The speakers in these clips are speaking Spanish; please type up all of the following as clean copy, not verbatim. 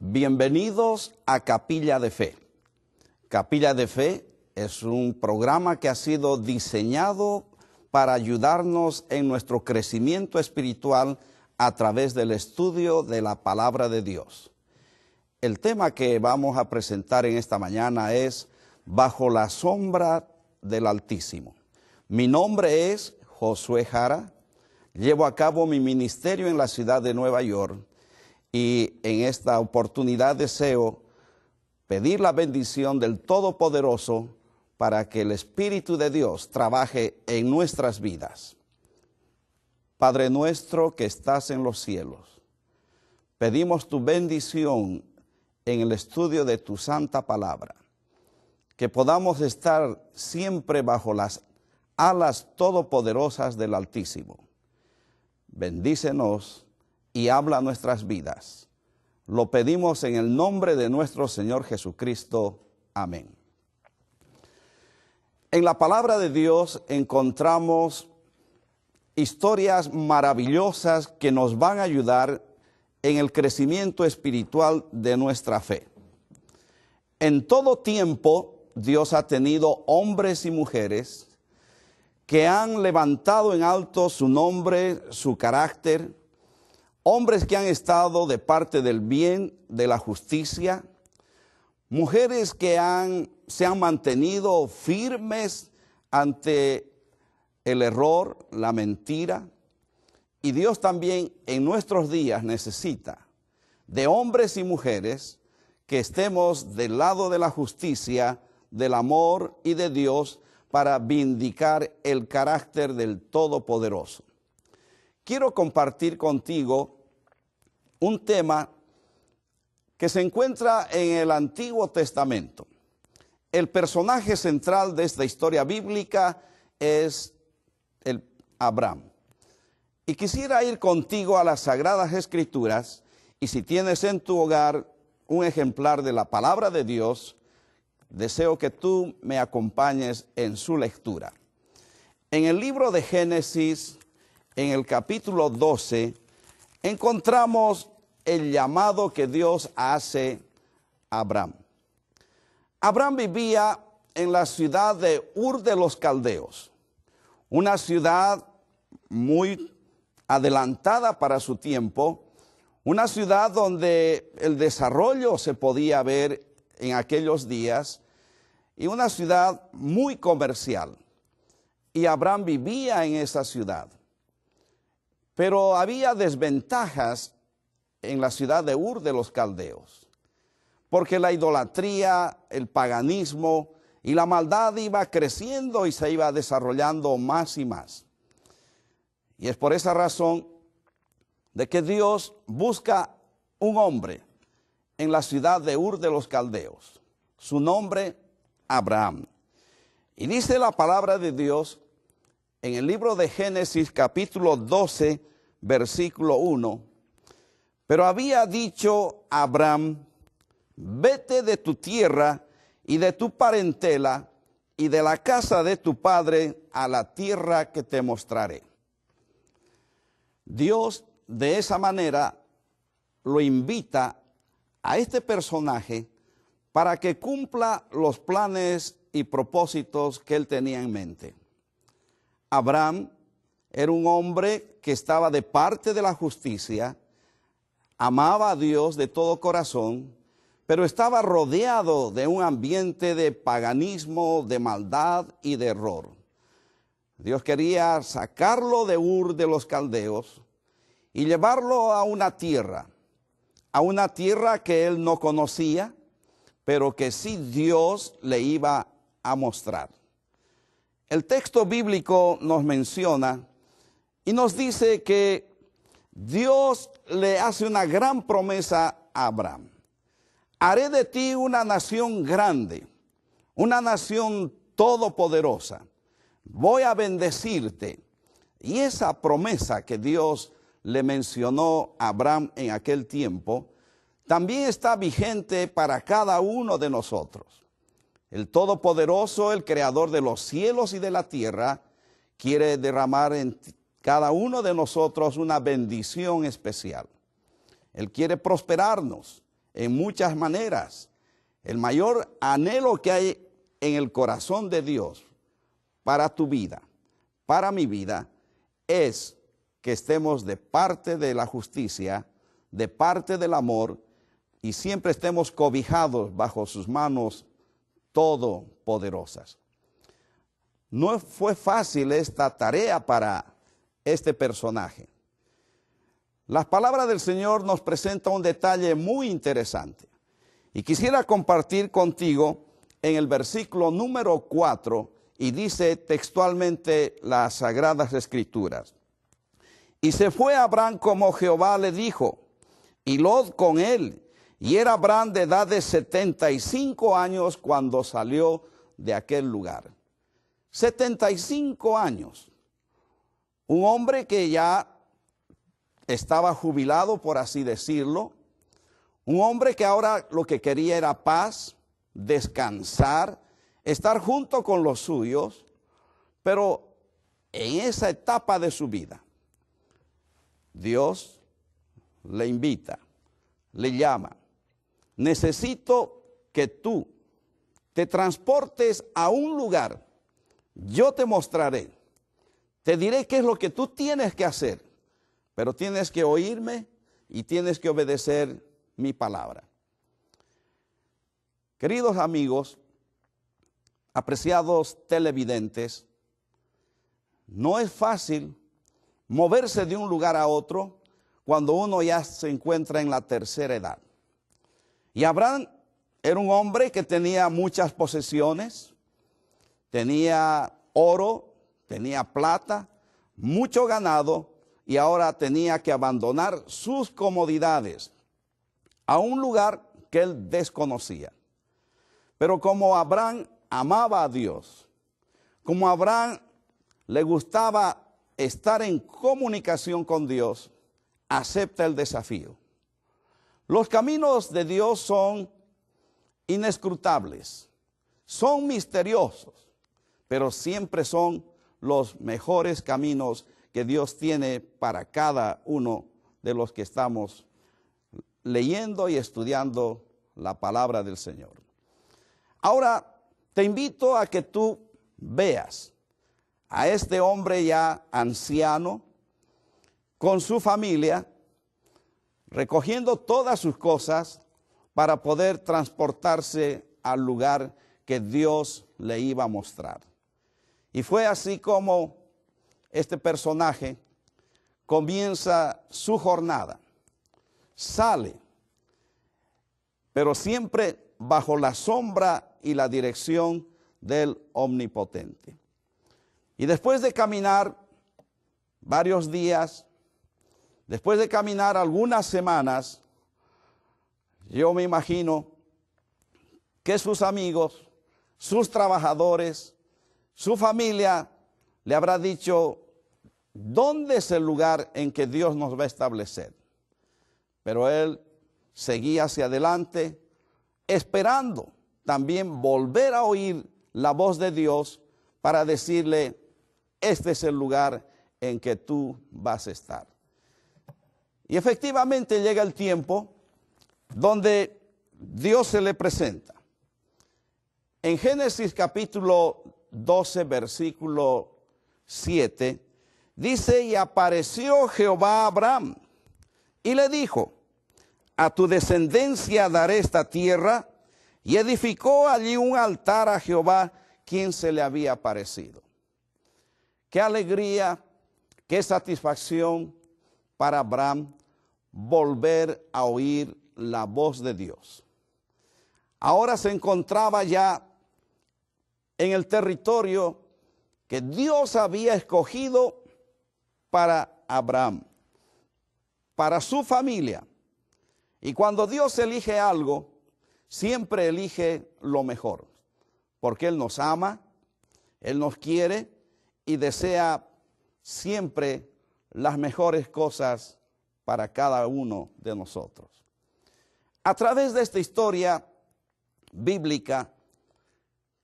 Bienvenidos a Capilla de Fe. Capilla de Fe es un programa que ha sido diseñado para ayudarnos en nuestro crecimiento espiritual a través del estudio de la Palabra de Dios. El tema que vamos a presentar en esta mañana es Bajo la sombra del Altísimo. Mi nombre es Josué Jara. Llevo a cabo mi ministerio en la ciudad de Nueva York y en esta oportunidad deseo pedir la bendición del Todopoderoso para que el Espíritu de Dios trabaje en nuestras vidas. Padre nuestro que estás en los cielos, pedimos tu bendición en el estudio de tu santa palabra, que podamos estar siempre bajo las alas todopoderosas del Altísimo. Bendícenos y habla nuestras vidas. Lo pedimos en el nombre de nuestro Señor Jesucristo. Amén. En la palabra de Dios encontramos historias maravillosas que nos van a ayudar en el crecimiento espiritual de nuestra fe. En todo tiempo, Dios ha tenido hombres y mujeres que han levantado en alto su nombre, su carácter, hombres que han estado de parte del bien, de la justicia, mujeres que se han mantenido firmes ante el error, la mentira. Y Dios también en nuestros días necesita de hombres y mujeres que estemos del lado de la justicia, del amor y de Dios para vindicar el carácter del Todopoderoso. Quiero compartir contigo un tema que se encuentra en el Antiguo Testamento. El personaje central de esta historia bíblica es Abraham. Y quisiera ir contigo a las Sagradas Escrituras, y si tienes en tu hogar un ejemplar de la Palabra de Dios, deseo que tú me acompañes en su lectura. En el libro de Génesis, en el capítulo 12, encontramos el llamado que Dios hace a Abraham. Abraham vivía en la ciudad de Ur de los Caldeos, una ciudad muy adelantada para su tiempo, una ciudad donde el desarrollo se podía ver en aquellos días y una ciudad muy comercial. Y Abraham vivía en esa ciudad. Pero había desventajas en la ciudad de Ur de los Caldeos, porque la idolatría, el paganismo y la maldad iba creciendo y se iba desarrollando más y más. Y es por esa razón de que Dios busca un hombre en la ciudad de Ur de los Caldeos. Su nombre, Abraham. Y dice la palabra de Dios en el libro de Génesis capítulo 12, versículo 1. Pero había dicho Abraham, vete de tu tierra y de tu parentela y de la casa de tu padre a la tierra que te mostraré. Dios de esa manera lo invita a este personaje para que cumpla los planes y propósitos que él tenía en mente. Abraham era un hombre que estaba de parte de la justicia, amaba a Dios de todo corazón, pero estaba rodeado de un ambiente de paganismo, de maldad y de error. Dios quería sacarlo de Ur de los Caldeos y llevarlo a una tierra que él no conocía, pero que sí Dios le iba a mostrar. El texto bíblico nos menciona y nos dice que Dios le hace una gran promesa a Abraham. Haré de ti una nación grande, una nación todopoderosa. Voy a bendecirte. Y esa promesa que Dios le mencionó a Abraham en aquel tiempo, también está vigente para cada uno de nosotros. El Todopoderoso, el Creador de los cielos y de la tierra, quiere derramar en cada uno de nosotros una bendición especial. Él quiere prosperarnos. en muchas maneras. El mayor anhelo que hay en el corazón de Dios para tu vida, para mi vida, es que estemos de parte de la justicia, de parte del amor, y siempre estemos cobijados bajo sus manos todopoderosas. No fue fácil esta tarea para este personaje. Las palabras del Señor nos presentan un detalle muy interesante. Y quisiera compartir contigo en el versículo número 4, y dice textualmente las Sagradas Escrituras. Y se fue Abraham como Jehová le dijo, y Lot con él. Y era Abraham de edad de 75 años cuando salió de aquel lugar. 75 años. Un hombre que ya estaba jubilado, por así decirlo. Un hombre que ahora lo que quería era paz, descansar, estar junto con los suyos. Pero en esa etapa de su vida, Dios le invita, le llama. Necesito que tú te transportes a un lugar. Yo te mostraré. Te diré qué es lo que tú tienes que hacer. Pero tienes que oírme y tienes que obedecer mi palabra. Queridos amigos, apreciados televidentes, no es fácil moverse de un lugar a otro cuando uno ya se encuentra en la tercera edad. Y Abraham era un hombre que tenía muchas posesiones, tenía oro, tenía plata, mucho ganado, y ahora tenía que abandonar sus comodidades a un lugar que él desconocía. Pero como Abraham amaba a Dios, como Abraham le gustaba estar en comunicación con Dios, acepta el desafío. Los caminos de Dios son inescrutables, son misteriosos, pero siempre son los mejores caminos que Dios tiene para cada uno de los que estamos leyendo y estudiando la palabra del Señor. Ahora te invito a que tú veas a este hombre ya anciano con su familia, recogiendo todas sus cosas para poder transportarse al lugar que Dios le iba a mostrar. Y fue así como este personaje comienza su jornada. Sale, pero siempre bajo la sombra y la dirección del Omnipotente. Y después de caminar varios días, después de caminar algunas semanas, yo me imagino que sus amigos, sus trabajadores, su familia le habrá dicho, ¿dónde es el lugar en que Dios nos va a establecer? Pero él seguía hacia adelante, esperando también volver a oír la voz de Dios para decirle, este es el lugar en que tú vas a estar. Y efectivamente llega el tiempo donde Dios se le presenta. En Génesis capítulo 12, versículo 7, dice, y apareció Jehová a Abraham y le dijo, a tu descendencia daré esta tierra, y edificó allí un altar a Jehová, quien se le había aparecido. Qué alegría, qué satisfacción para Abraham volver a oír la voz de Dios. Ahora se encontraba ya en el territorio que Dios había escogido para Abraham, para su familia. Y cuando Dios elige algo, siempre elige lo mejor, porque Él nos ama, Él nos quiere y desea siempre las mejores cosas para cada uno de nosotros. A través de esta historia bíblica,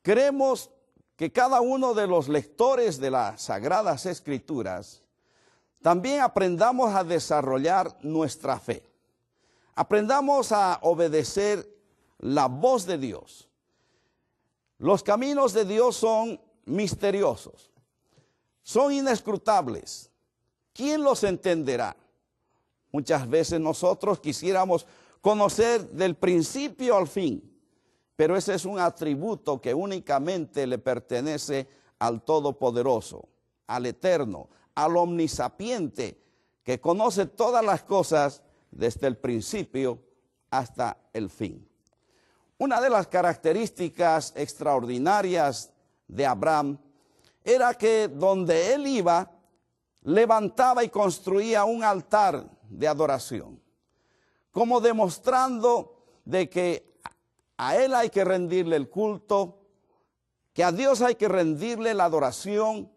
creemos que cada uno de los lectores de las Sagradas Escrituras también aprendamos a desarrollar nuestra fe, Aprendamos a obedecer la voz de Dios. Los caminos de Dios son misteriosos, son inescrutables. ¿Quién los entenderá? Muchas veces nosotros quisiéramos conocer del principio al fin, pero ese es un atributo que únicamente le pertenece al Todopoderoso, al Eterno, al Omnisapiente, que conoce todas las cosas desde el principio hasta el fin. Una de las características extraordinarias de Abraham era que donde él iba, levantaba y construía un altar de adoración, como demostrando de que a él hay que rendirle el culto, que a Dios hay que rendirle la adoración,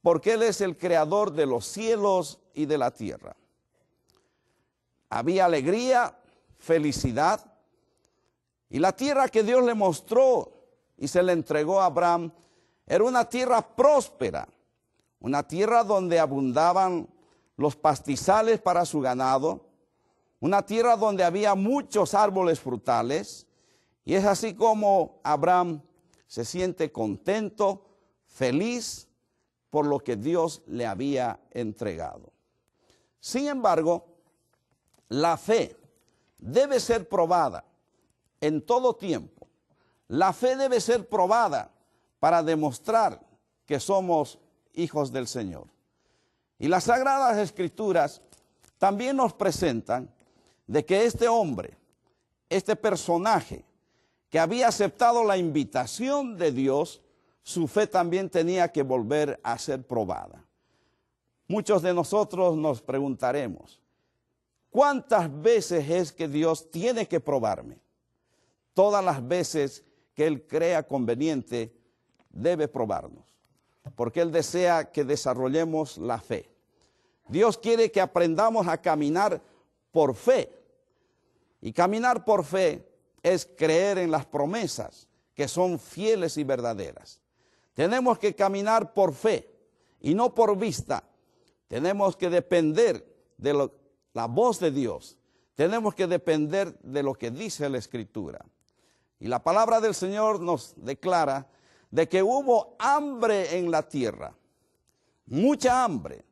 porque Él es el creador de los cielos y de la tierra. Había alegría, felicidad, y la tierra que Dios le mostró y se le entregó a Abraham era una tierra próspera, una tierra donde abundaban los pastizales para su ganado, una tierra donde había muchos árboles frutales, y es así como Abraham se siente contento, feliz por lo que Dios le había entregado. Sin embargo, la fe debe ser probada en todo tiempo. La fe debe ser probada para demostrar que somos hijos del Señor. Y las Sagradas Escrituras también nos presentan de que este hombre, este personaje que había aceptado la invitación de Dios, su fe también tenía que volver a ser probada. Muchos de nosotros nos preguntaremos, ¿cuántas veces es que Dios tiene que probarme? Todas las veces que Él crea conveniente, debe probarnos, porque Él desea que desarrollemos la fe. Dios quiere que aprendamos a caminar por fe, y caminar por fe es creer en las promesas que son fieles y verdaderas. Tenemos que caminar por fe y no por vista. Tenemos que depender de la voz de Dios. Tenemos que depender de lo que dice la Escritura. Y la palabra del Señor nos declara de que hubo hambre en la tierra, mucha hambre.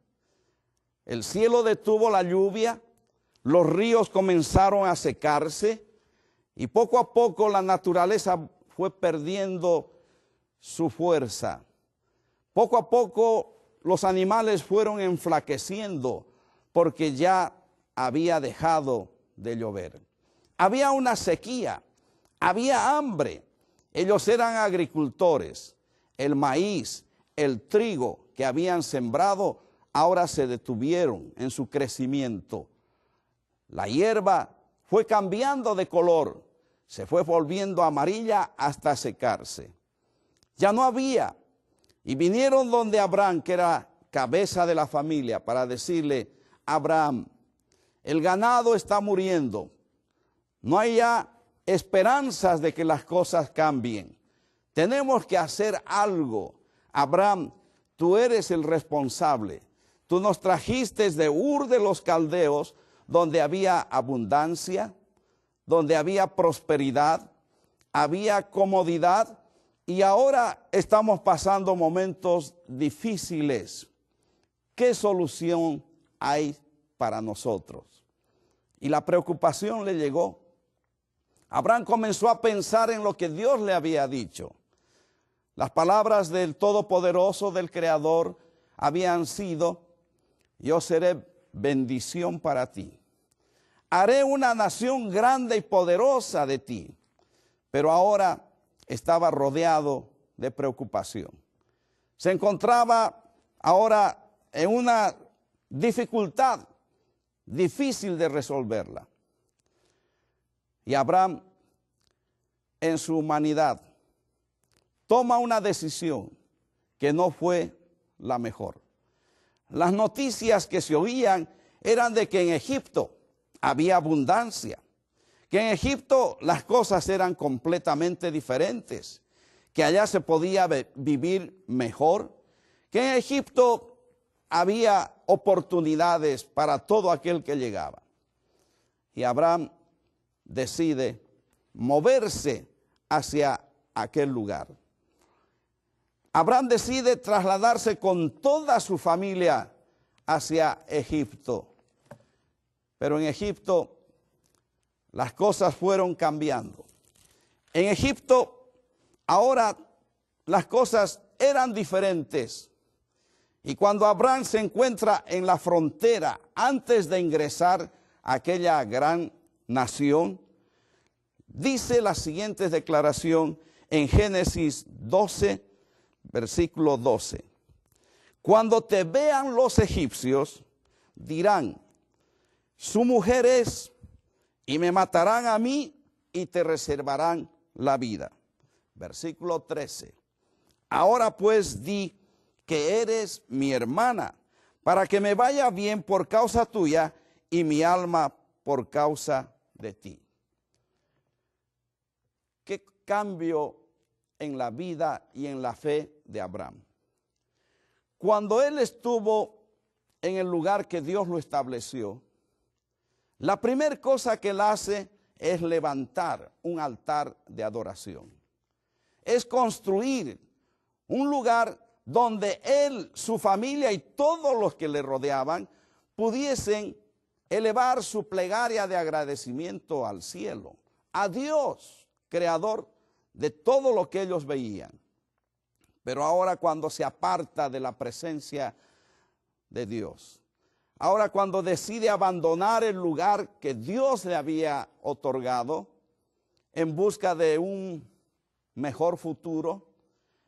El cielo detuvo la lluvia, los ríos comenzaron a secarse y poco a poco la naturaleza fue perdiendo su fuerza. Poco a poco los animales fueron enflaqueciendo porque ya había dejado de llover. Había una sequía, había hambre. Ellos eran agricultores. El maíz, el trigo que habían sembrado, ahora se detuvieron en su crecimiento. La hierba fue cambiando de color, se fue volviendo amarilla hasta secarse. Ya no había. Y vinieron donde Abraham, que era cabeza de la familia, para decirle: Abraham, el ganado está muriendo. No hay ya esperanzas de que las cosas cambien. Tenemos que hacer algo. Abraham, tú eres el responsable. Tú nos trajiste de Ur de los Caldeos, donde había abundancia, donde había prosperidad, había comodidad, y ahora estamos pasando momentos difíciles. ¿Qué solución hay para nosotros? Y la preocupación le llegó. Abraham comenzó a pensar en lo que Dios le había dicho. Las palabras del Todopoderoso, del Creador, habían sido: yo seré bendición para ti. Haré una nación grande y poderosa de ti. Pero ahora estaba rodeado de preocupación. Se encontraba ahora en una dificultad difícil de resolverla. Y Abraham, en su humanidad, toma una decisión que no fue la mejor. Las noticias que se oían eran de que en Egipto había abundancia, que en Egipto las cosas eran completamente diferentes, que allá se podía vivir mejor, que en Egipto había oportunidades para todo aquel que llegaba. y Abraham decide moverse hacia aquel lugar. Abraham decide trasladarse con toda su familia hacia Egipto. Pero en Egipto las cosas fueron cambiando. En Egipto ahora las cosas eran diferentes. Y cuando Abraham se encuentra en la frontera, antes de ingresar a aquella gran nación, dice la siguiente declaración en Génesis 12, versículo 12. Cuando te vean los egipcios, dirán, su mujer es, y me matarán a mí y te reservarán la vida. Versículo 13. Ahora pues di que eres mi hermana, para que me vaya bien por causa tuya y mi alma por causa de ti. ¿Qué cambio en la vida y en la fe de Abraham? Cuando él estuvo en el lugar que Dios lo estableció, la primera cosa que él hace es levantar un altar de adoración. Es construir un lugar donde él, su familia y todos los que le rodeaban pudiesen elevar su plegaria de agradecimiento al cielo, a Dios, creador de todo lo que ellos veían. Pero ahora cuando se aparta de la presencia de Dios, ahora cuando decide abandonar el lugar que Dios le había otorgado en busca de un mejor futuro,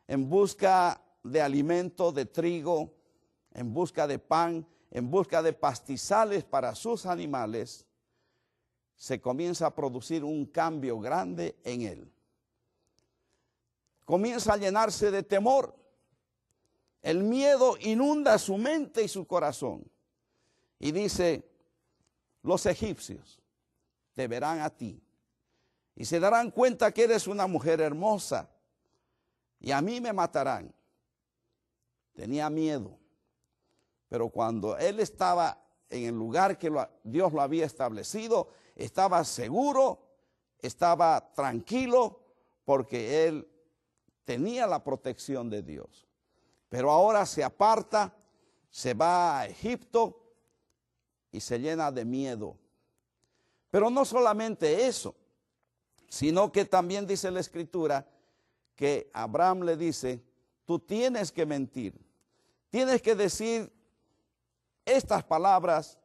en busca de alimento, de trigo, en busca de pan, en busca de pastizales para sus animales, se comienza a producir un cambio grande en él. Comienza a llenarse de temor. El miedo inunda su mente y su corazón. Y dice, los egipcios te verán a ti y se darán cuenta que eres una mujer hermosa y a mí me matarán. Tenía miedo, pero cuando él estaba en el lugar que Dios lo había establecido, estaba seguro, estaba tranquilo, porque él tenía la protección de Dios. Pero ahora se aparta, se va a Egipto y se llena de miedo. Pero no solamente eso, sino que también dice la Escritura que Abraham le dice, tú tienes que mentir, tienes que decir estas palabras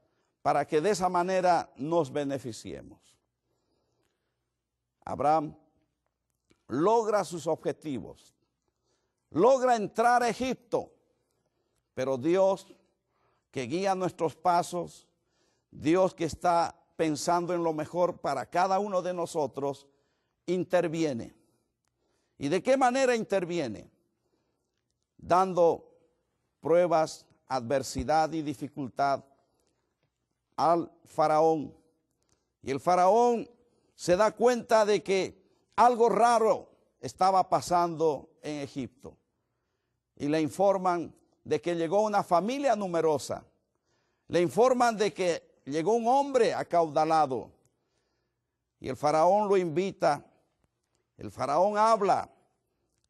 para que de esa manera nos beneficiemos. Abraham logra sus objetivos, logra entrar a Egipto, pero Dios que guía nuestros pasos, Dios que está pensando en lo mejor para cada uno de nosotros, interviene. ¿Y de qué manera interviene? Dando pruebas, adversidad y dificultad al faraón. Y el faraón se da cuenta de que algo raro estaba pasando en Egipto. Y le informan de que llegó una familia numerosa. Le informan de que llegó un hombre acaudalado. Y el faraón lo invita. El faraón habla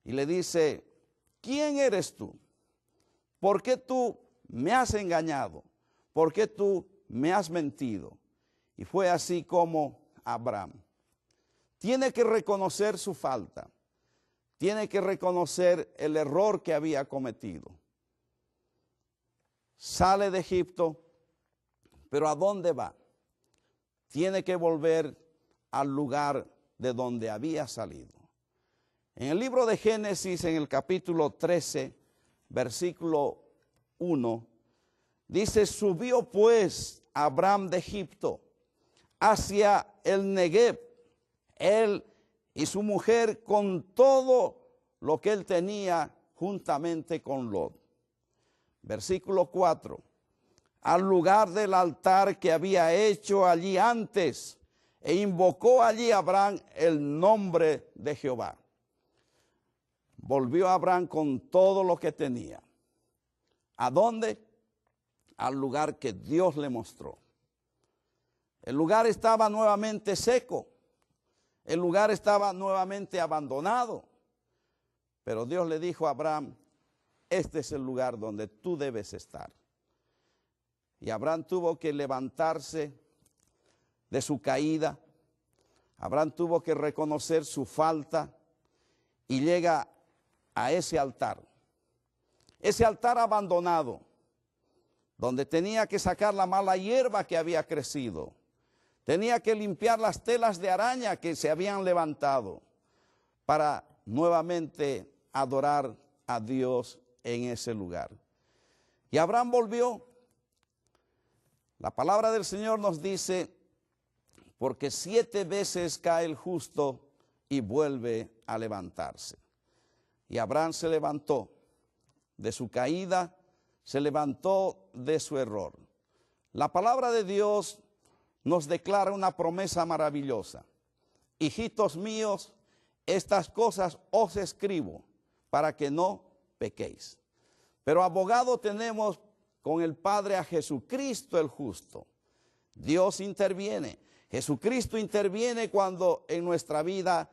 y le dice, ¿quién eres tú? ¿Por qué tú me has engañado? ¿Por qué tú me has mentido? Y fue así como Abraham tiene que reconocer su falta, tiene que reconocer el error que había cometido. Sale de Egipto, pero ¿a dónde va? Tiene que volver al lugar de donde había salido. En el libro de Génesis, en el capítulo 13, versículo 1, dice, subió pues Abraham de Egipto hacia el Negev, él y su mujer con todo lo que él tenía juntamente con Lot. Versículo 4, al lugar del altar que había hecho allí antes, e invocó allí Abraham el nombre de Jehová. Volvió Abraham con todo lo que tenía. ¿A dónde? Al lugar que Dios le mostró. El lugar estaba nuevamente seco. El lugar estaba nuevamente abandonado. Pero Dios le dijo a Abraham, este es el lugar donde tú debes estar. Y Abraham tuvo que levantarse de su caída. Abraham tuvo que reconocer su falta y llega a ese altar abandonado, donde tenía que sacar la mala hierba que había crecido, tenía que limpiar las telas de araña que se habían levantado para nuevamente adorar a Dios en ese lugar. Y Abraham volvió. La palabra del Señor nos dice, porque 7 veces cae el justo y vuelve a levantarse. Y Abraham se levantó de su caída, se levantó de su error. La palabra de Dios nos declara una promesa maravillosa. Hijitos míos, estas cosas os escribo para que no pequéis. Pero abogado tenemos con el Padre a Jesucristo el justo. Dios interviene. Jesucristo interviene cuando en nuestra vida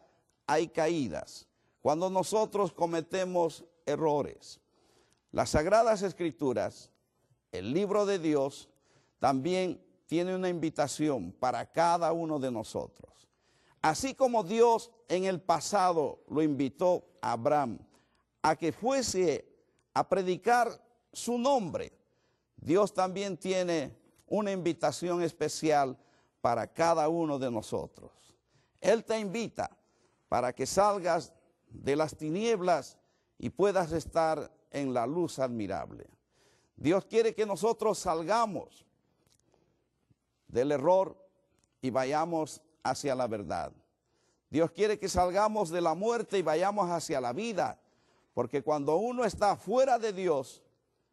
hay caídas, cuando nosotros cometemos errores. Las Sagradas Escrituras, el libro de Dios, también tiene una invitación para cada uno de nosotros. Así como Dios en el pasado lo invitó a Abraham a que fuese a predicar su nombre, Dios también tiene una invitación especial para cada uno de nosotros. Él te invita para que salgas de las tinieblas y puedas estar en la luz admirable. Dios quiere que nosotros salgamos del error y vayamos hacia la verdad. Dios quiere que salgamos de la muerte y vayamos hacia la vida, porque cuando uno está fuera de Dios,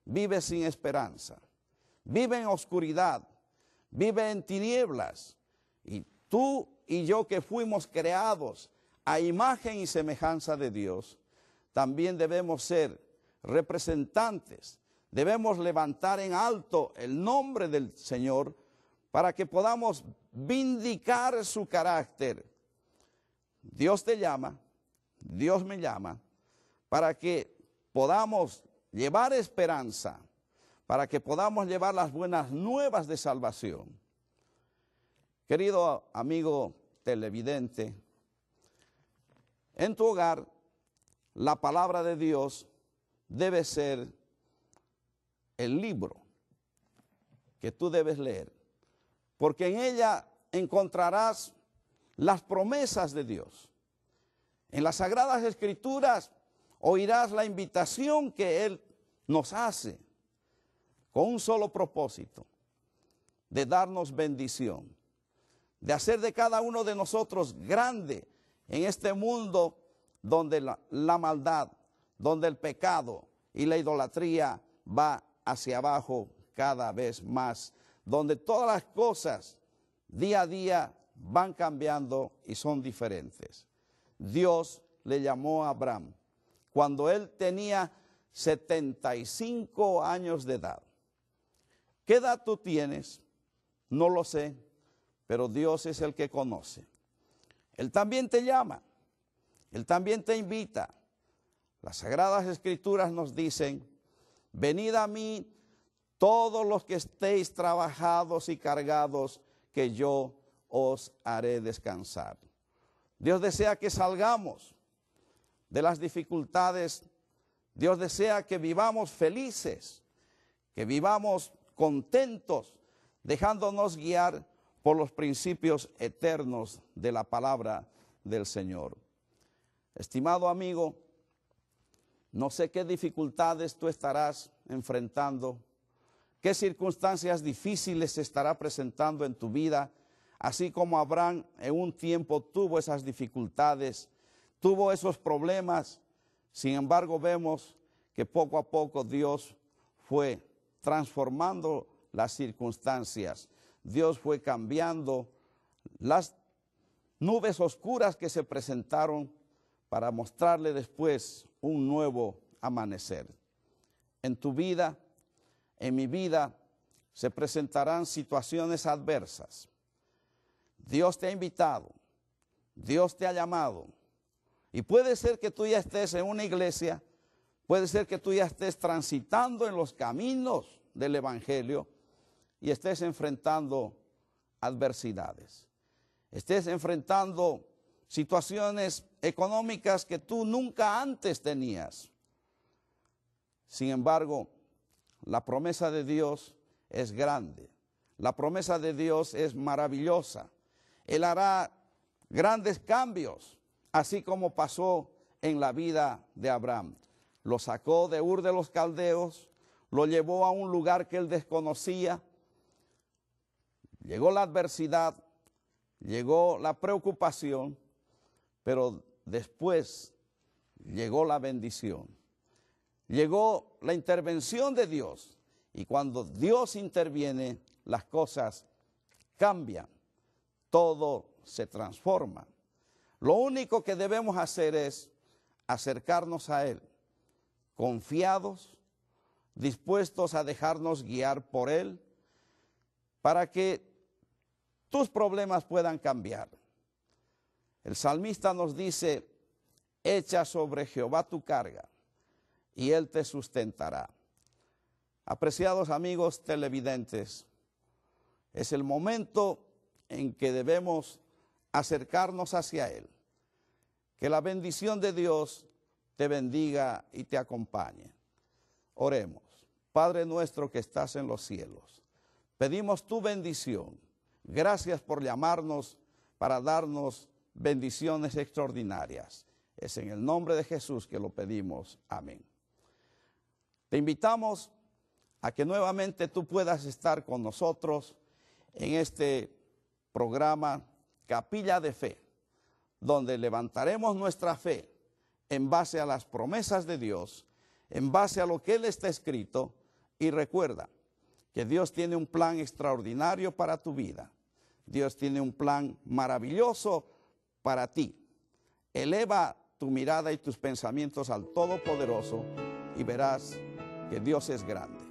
vive sin esperanza, vive en oscuridad, vive en tinieblas. Y tú y yo que fuimos creados a imagen y semejanza de Dios, también debemos ser representantes, debemos levantar en alto el nombre del Señor para que podamos vindicar su carácter. Dios te llama, Dios me llama, para que podamos llevar esperanza, para que podamos llevar las buenas nuevas de salvación. Querido amigo televidente, en tu hogar la palabra de Dios debe ser el libro que tú debes leer, porque en ella encontrarás las promesas de Dios. En las Sagradas Escrituras oirás la invitación que Él nos hace con un solo propósito, de darnos bendición, de hacer de cada uno de nosotros grande en este mundo donde la maldad, donde el pecado y la idolatría va hacia abajo cada vez más, donde todas las cosas día a día van cambiando y son diferentes. Dios le llamó a Abraham cuando él tenía 75 años de edad. ¿Qué edad tú tienes? No lo sé, pero Dios es el que conoce. Él también te llama, Él también te invita. Las Sagradas Escrituras nos dicen, venid a mí todos los que estéis trabajados y cargados, que yo os haré descansar. Dios desea que salgamos de las dificultades. Dios desea que vivamos felices, que vivamos contentos, dejándonos guiar por los principios eternos de la palabra del Señor. Estimado amigo, no sé qué dificultades tú estarás enfrentando, qué circunstancias difíciles se estará presentando en tu vida, así como Abraham en un tiempo tuvo esas dificultades, tuvo esos problemas. Sin embargo, vemos que poco a poco Dios fue transformando las circunstancias. Dios fue cambiando las nubes oscuras que se presentaron para mostrarle después un nuevo amanecer. En tu vida, en mi vida, se presentarán situaciones adversas. Dios te ha invitado, Dios te ha llamado. Y puede ser que tú ya estés en una iglesia, puede ser que tú ya estés transitando en los caminos del Evangelio y estés enfrentando adversidades. Estés enfrentando situaciones económicas que tú nunca antes tenías. Sin embargo, la promesa de Dios es grande. La promesa de Dios es maravillosa. Él hará grandes cambios, así como pasó en la vida de Abraham. Lo sacó de Ur de los Caldeos, lo llevó a un lugar que él desconocía. Llegó la adversidad, llegó la preocupación, pero después llegó la bendición. Llegó la intervención de Dios, y cuando Dios interviene, las cosas cambian, todo se transforma. Lo único que debemos hacer es acercarnos a Él, confiados, dispuestos a dejarnos guiar por Él, para que tus problemas puedan cambiar. El salmista nos dice: echa sobre Jehová tu carga, y Él te sustentará. Apreciados amigos televidentes, es el momento en que debemos acercarnos hacia Él. Que la bendición de Dios te bendiga y te acompañe. Oremos. Padre nuestro que estás en los cielos, pedimos tu bendición. Gracias por llamarnos para darnos bendiciones extraordinarias. Es en el nombre de Jesús que lo pedimos. Amén. Te invitamos a que nuevamente tú puedas estar con nosotros en este programa Capilla de Fe, donde levantaremos nuestra fe en base a las promesas de Dios, en base a lo que Él está escrito. Y recuerda que Dios tiene un plan extraordinario para tu vida. Dios tiene un plan maravilloso para ti. Eleva tu mirada y tus pensamientos al Todopoderoso y verás que Dios es grande.